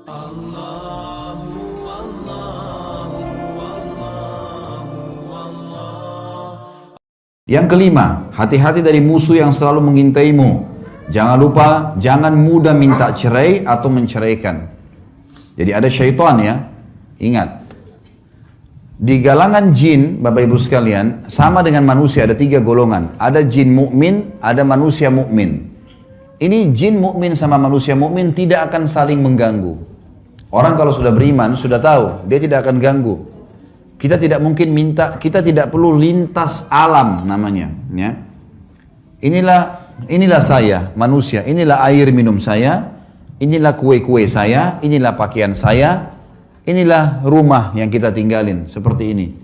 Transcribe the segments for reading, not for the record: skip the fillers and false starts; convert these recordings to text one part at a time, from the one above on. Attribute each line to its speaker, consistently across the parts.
Speaker 1: Yang kelima, hati-hati dari musuh yang selalu mengintaimu. Jangan lupa, jangan mudah minta cerai atau menceraikan. Jadi ada syaitan ya, ingat. Di galangan jin, Bapak Ibu sekalian, sama dengan manusia ada 3 golongan. Ada jin mukmin, ada manusia mukmin. Ini jin mukmin sama manusia mukmin tidak akan saling mengganggu. Orang kalau sudah beriman, sudah tahu, dia tidak akan ganggu. Kita tidak mungkin minta, kita tidak perlu lintas alam namanya. Ya. Inilah saya, manusia, inilah air minum saya, inilah kue-kue saya, inilah pakaian saya, inilah rumah yang kita tinggalin, seperti ini.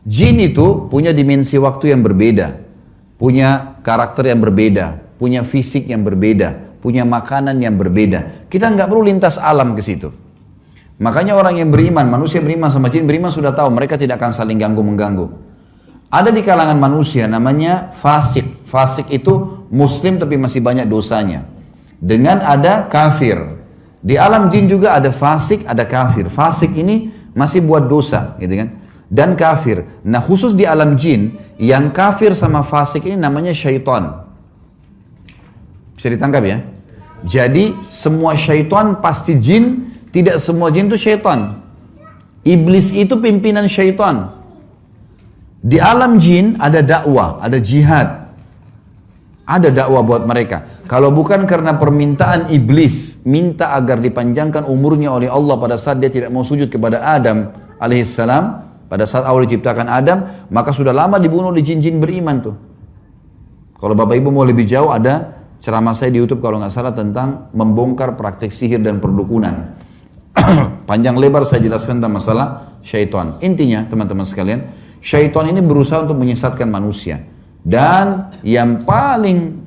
Speaker 1: Jin itu punya dimensi waktu yang berbeda, punya karakter yang berbeda, punya fisik yang berbeda, punya makanan yang berbeda. Kita nggak perlu lintas alam ke situ. Makanya orang yang beriman, manusia beriman sama jin beriman sudah tahu mereka tidak akan saling ganggu-mengganggu. Ada di kalangan manusia namanya fasik. Fasik itu muslim tapi masih banyak dosanya. Dengan ada kafir. Di alam jin juga ada fasik, ada kafir. Fasik ini masih buat dosa, gitu kan? Dan kafir. Nah khusus di alam jin, yang kafir sama fasik ini namanya syaitan. Bisa ditangkap ya? Jadi semua syaitan pasti jin. Tidak semua jin itu syaitan. Iblis itu pimpinan syaitan. Di alam jin ada dakwah, ada jihad. Ada dakwah buat mereka. Kalau bukan karena permintaan iblis, minta agar dipanjangkan umurnya oleh Allah pada saat dia tidak mau sujud kepada Adam alaihissalam, pada saat awal diciptakan Adam, maka sudah lama dibunuh di jin-jin beriman tuh. Kalau Bapak Ibu mau lebih jauh, ada ceramah saya di YouTube kalau nggak salah tentang membongkar praktek sihir dan perdukunan. Panjang lebar saya jelaskan tentang masalah syaitan. Intinya teman-teman sekalian, syaitan ini berusaha untuk menyesatkan manusia. Dan yang paling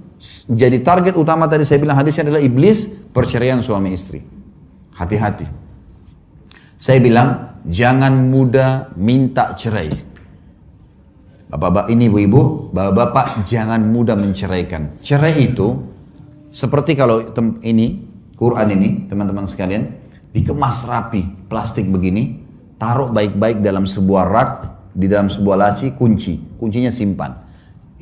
Speaker 1: jadi target utama tadi saya bilang hadisnya adalah iblis, perceraian suami istri. Hati-hati. Saya bilang jangan mudah minta cerai. Bapak-bapak ini ibu-ibu, bapak-bapak jangan mudah menceraikan. Cerai itu seperti kalau ini Quran ini teman-teman sekalian, dikemas rapi, plastik begini, taruh baik-baik dalam sebuah rak, di dalam sebuah laci, kuncinya simpan.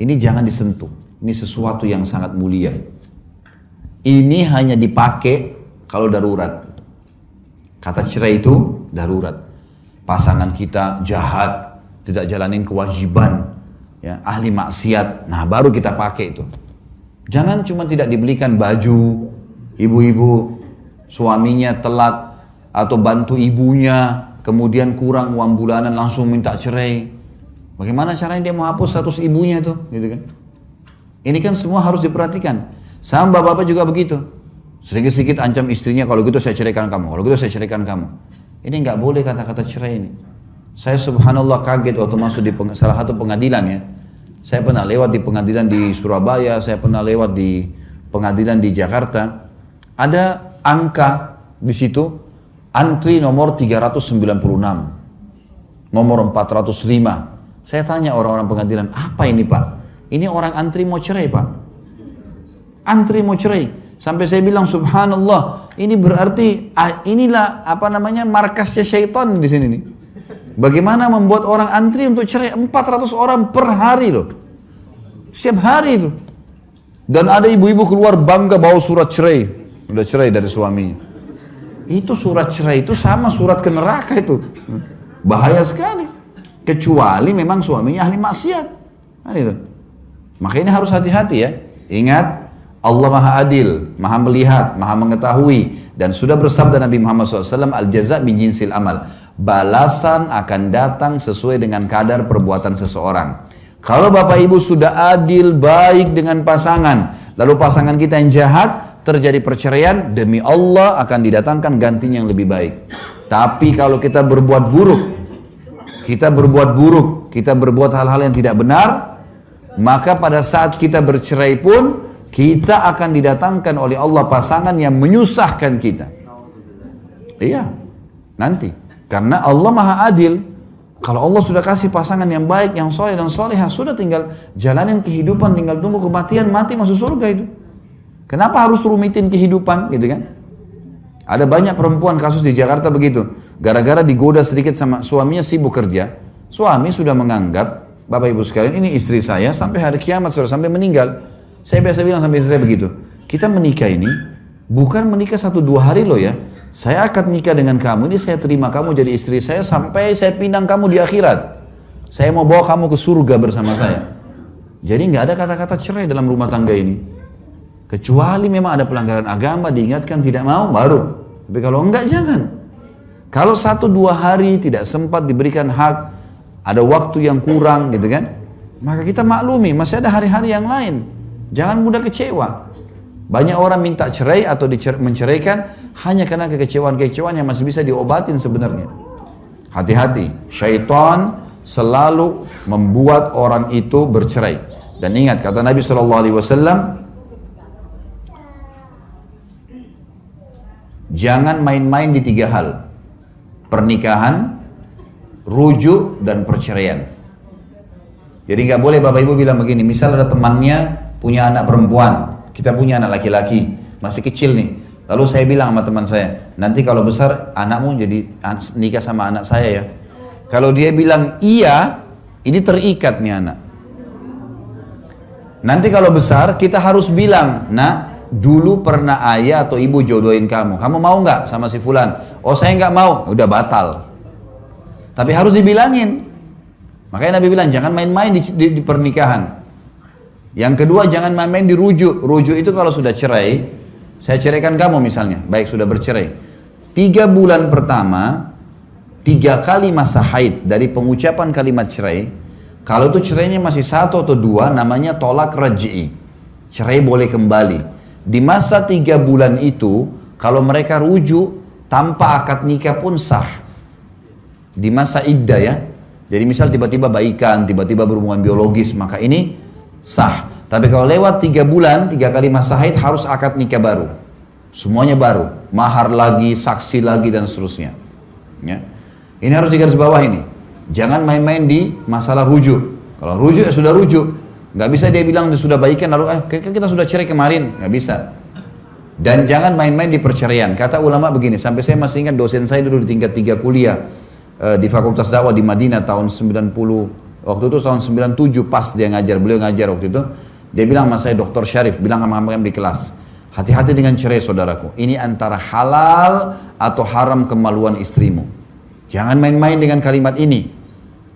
Speaker 1: Ini jangan disentuh, ini sesuatu yang sangat mulia. Ini hanya dipakai kalau darurat. Kata cerai itu darurat. Pasangan kita jahat, tidak jalanin kewajiban, ya, ahli maksiat, nah baru kita pakai itu. Jangan cuma tidak dibelikan baju, ibu-ibu, suaminya telat atau bantu ibunya, kemudian kurang uang bulanan langsung minta cerai. Bagaimana caranya dia mau hapus status ibunya itu, gitu kan? Ini kan semua harus diperhatikan. Sama bapak-bapak juga begitu. Sedikit-sedikit ancam istrinya, kalau gitu saya ceraikan kamu, kalau gitu saya ceraikan kamu. Ini nggak boleh kata-kata cerai ini. Saya subhanallah kaget waktu masuk di salah satu pengadilan ya. Saya pernah lewat di pengadilan di Surabaya, saya pernah lewat di pengadilan di Jakarta. Ada angka di situ, antri nomor 396, nomor 405. Saya tanya orang-orang pengadilan, apa ini Pak? Ini orang antri mau cerai Pak. Antri mau cerai. Sampai saya bilang subhanallah, ini berarti inilah apa namanya markasnya syaitan di sini nih. Bagaimana membuat orang antri untuk cerai 400 orang per hari loh. Setiap hari itu. Dan ada ibu-ibu keluar bangga bawa surat cerai. Udah cerai dari suaminya. Itu surat cerai itu sama surat ke neraka itu. Bahaya sekali. Kecuali memang suaminya ahli maksiat. Nah, itu. Makanya harus hati-hati ya. Ingat, Allah Maha Adil, Maha Melihat, Maha Mengetahui. Dan sudah bersabda Nabi Muhammad SAW, Al-jaza' min jinsil amal. Balasan akan datang sesuai dengan kadar perbuatan seseorang. Kalau Bapak Ibu sudah adil, baik dengan pasangan, lalu pasangan kita yang jahat, terjadi perceraian, demi Allah akan didatangkan gantinya yang lebih baik. Tapi kalau kita berbuat buruk, kita berbuat hal-hal yang tidak benar, maka pada saat kita bercerai pun, kita akan didatangkan oleh Allah pasangan yang menyusahkan kita. Iya, nanti. Karena Allah Maha Adil. Kalau Allah sudah kasih pasangan yang baik, yang soleh dan solehah, sudah tinggal jalanin kehidupan, tinggal tunggu kematian, mati masuk surga itu. Kenapa harus rumitin kehidupan, gitu kan? Ada banyak perempuan kasus di Jakarta begitu. Gara-gara digoda sedikit sama suaminya sibuk kerja. Suami sudah menganggap, Bapak Ibu sekalian, ini istri saya sampai hari kiamat, sudah sampai meninggal. Saya biasa bilang sampai istri saya begitu. Kita menikah ini, bukan menikah 1-2 hari loh ya. Saya akan nikah dengan kamu, ini saya terima kamu jadi istri saya sampai saya pinang kamu di akhirat. Saya mau bawa kamu ke surga bersama saya. Jadi nggak ada kata-kata cerai dalam rumah tangga ini. Kecuali memang ada pelanggaran agama, diingatkan tidak mau, baru. Tapi kalau enggak, jangan. Kalau 1-2 hari tidak sempat diberikan hak, ada waktu yang kurang gitu kan, maka kita maklumi, masih ada hari-hari yang lain. Jangan mudah kecewa. Banyak orang minta cerai atau menceraikan hanya karena kekecewaan-kekecewaan yang masih bisa diobatin sebenarnya. Hati-hati, syaitan selalu membuat orang itu bercerai. Dan ingat kata Nabi SAW, jangan main-main di 3 hal. Pernikahan, rujuk, dan perceraian. Jadi nggak boleh Bapak Ibu bilang begini, misal ada temannya punya anak perempuan, kita punya anak laki-laki, masih kecil nih. Lalu saya bilang sama teman saya, nanti kalau besar anakmu jadi nikah sama anak saya ya. Kalau dia bilang iya, ini terikat nih anak. Nanti kalau besar kita harus bilang, nak, dulu pernah ayah atau ibu jodohin kamu mau nggak sama si fulan? Oh saya nggak mau, udah batal. Tapi harus dibilangin. Makanya Nabi bilang jangan main-main di pernikahan. Yang kedua, jangan main-main di rujuk. Rujuk itu kalau sudah cerai, saya ceraikan kamu misalnya, baik sudah bercerai. 3 bulan pertama, 3 kali masa haid dari pengucapan kalimat cerai. Kalau itu cerainya masih 1 atau 2, namanya tolak raj'i. Cerai boleh kembali. Di masa 3 bulan itu, kalau mereka rujuk tanpa akad nikah pun sah. Di masa iddah ya. Jadi misal tiba-tiba baikan, tiba-tiba berhubungan biologis, maka ini sah. Tapi kalau lewat 3 bulan, 3 kali masa haid harus akad nikah baru. Semuanya baru. Mahar lagi, saksi lagi, dan seterusnya. Ya. Ini harus digaris bawah ini. Jangan main-main di masalah rujuk. Kalau rujuk ya sudah rujuk. Nggak bisa dia bilang dia sudah baikan lalu kita sudah cerai kemarin. Nggak bisa. Dan jangan main-main di perceraian. Kata ulama begini, sampai saya masih ingat dosen saya dulu di tingkat 3 kuliah di Fakultas Dakwah di Madinah tahun 90, waktu itu tahun 97 pas dia ngajar, beliau ngajar waktu itu. Dia bilang sama saya, Dr. Syarif, bilang sama kami di kelas, hati-hati dengan cerai saudaraku. Ini antara halal atau haram kemaluan istrimu. Jangan main-main dengan kalimat ini.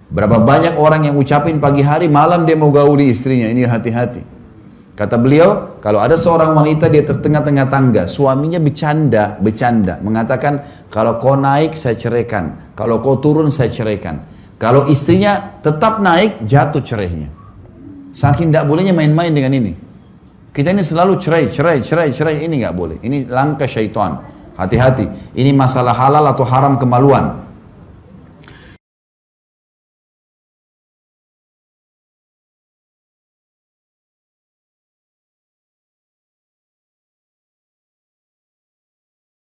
Speaker 1: Berapa banyak orang yang ucapin pagi hari, malam dia mau gauli istrinya. Ini hati-hati. Kata beliau, kalau ada seorang wanita dia tengah-tengah tangga, suaminya bercanda, mengatakan, kalau kau naik saya ceraikan, kalau kau turun saya ceraikan. Kalau istrinya tetap naik, jatuh cerainya. Saking tidak bolehnya main-main dengan ini. Kita ini selalu cerai, ini nggak boleh. Ini langkah syaitan. Hati-hati. Ini masalah halal atau haram kemaluan.